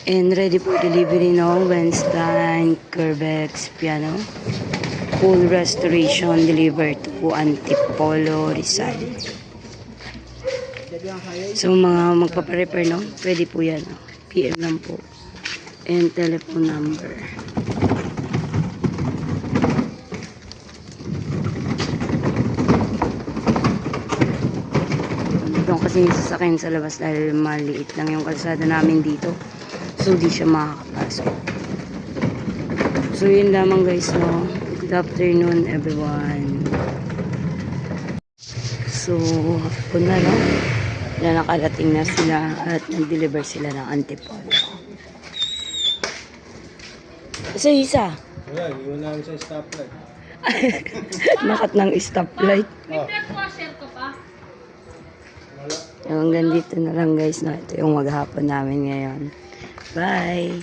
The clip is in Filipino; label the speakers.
Speaker 1: And ready for delivery now, Wednesday, Curvex Piano. Full restoration delivered to Antipolo, Rizal. So mga magpaparepair, no? Pwede po yan. No? PM lang po. And telephone number. Doon kasi yung sasakyan sa labas dahil maliit lang yung kalsada namin dito. So di siya makakapasok. So yun lamang guys, no? Good afternoon everyone. So hapon na, no? Na nakarating na sila at nag-deliver sila ng Antipolo. Isa.
Speaker 2: Ayan, yun lang sa stoplight.
Speaker 1: Nakat ng stoplight.
Speaker 2: Oh.
Speaker 1: Hanggang dito na lang guys, no? Ito yung maghapon namin ngayon. Bye!